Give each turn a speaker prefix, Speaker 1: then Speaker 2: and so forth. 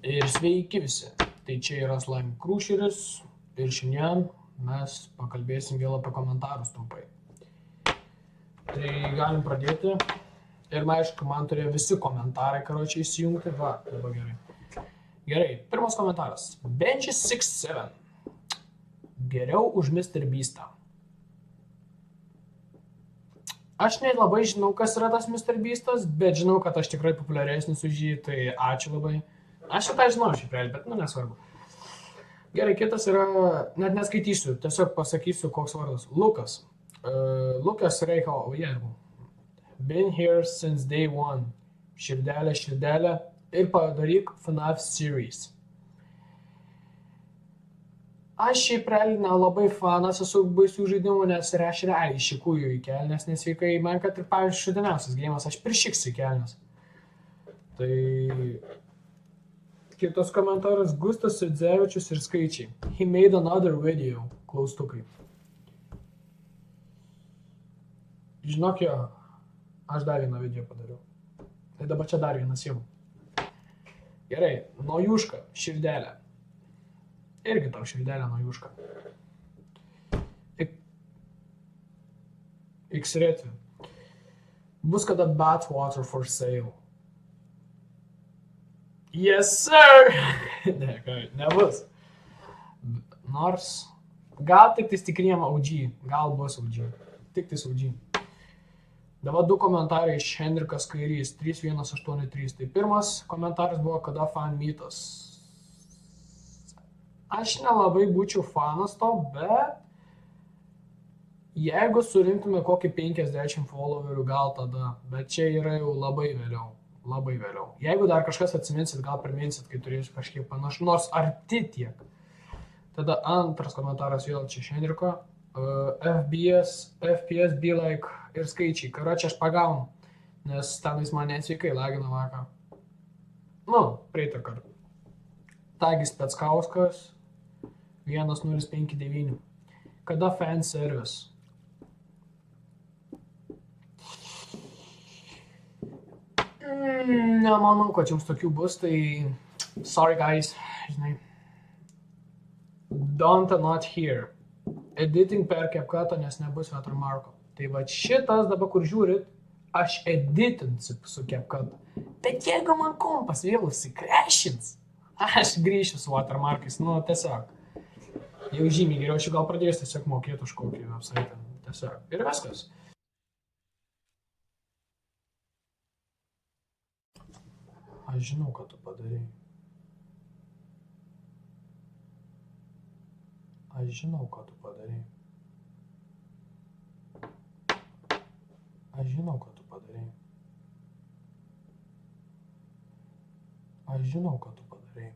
Speaker 1: Ir sveiki visi. Tai čia yra Slime Cruiseris ir šiandien mes pakalbėsim vėl apie komentarus trumpai. Tai galim pradėti. Ir aišku, man turėjo visi komentarai, karočiai, įsijungti. Va, labai gerai. Gerai, pirmas komentaras. Benji67. Geriau už Mr. Beastą. Aš nelabai žinau, kas yra tas Mr. Beastas, bet žinau, kad aš tikrai populiaresnis už jį, tai ačiū labai. Aš šitą žinau šiaip realiai, bet nesvarbu. Gerai, kitas yra, net neskaitysiu, tiesiog pasakysiu, koks vardas. Lukas. Lukas Reikal, been here since day one. Širdelė, širdelė ir padaryk FNAF series. Aš šiaip realiai nelabai fanas esu baisių žaidimų, nes aš realiai šikuju į kelnes nesveikai. Man kad ir, pavyzdžiui, šudiniausias gėjimas, aš prišiksiu į kelnes. Tai kitas komentaras Gustas Sidzevičius ir skaičiai. He made another video. Klaustukai. Žinok jo, aš dar vieną video padariau. Tai dabar čia dar vienas jau. Gerai, Nojuška, širdelė. Irgi tau širdelė Nojuška. X-Retvi. Bus kada Bathwater for sale. Yes, sir! Nebus. Nors, gal tik tais tikriem OG. Gal bus OG. Tik tais OG. Dabar du komentarai iš Henrikas Kairys, 3183. Tai pirmas komentaras buvo, kada fan meetas. Aš nelabai būčiau fanas to, bet jeigu surinktume kokį 50 followerių, gal tada. Bet čia yra jau labai vėliau. Labai vėliau. Jeigu dar kažkas atsiminsit, gal priminsit, kai turėsiu kažkiek panašu, nors arti tiek. Tada antras komentaras vėl čia iš Henriko. FPS be like ir skaičiai. Karočią aš pagaunu, nes tenais man nesveikai lagina vakar. Praeitą kartą. Tagis Peckauskas 1059. Kada fan service? Nemanau, kad jums tokių bus, tai sorry guys, žinai. Don't not here. Editing per CapCut'ą, nes nebus watermarko. Tai va šitas dabar, kur žiūrit, aš editinsiu su CapCut'u. Bet jeigu man kompas vėl užsikrešins, aš grįšiu su watermarkais, tiesiog. Jau žymiai geriau, aš gal pradėsiu tiesiog mokėti už kokį website, tiesiog. Ir viskas. Aš žinau, ką tu padarei. Aš žinau, ką tu padarei. Aš žinau, ką tu padarei. Aš žinau, ką tu padarei.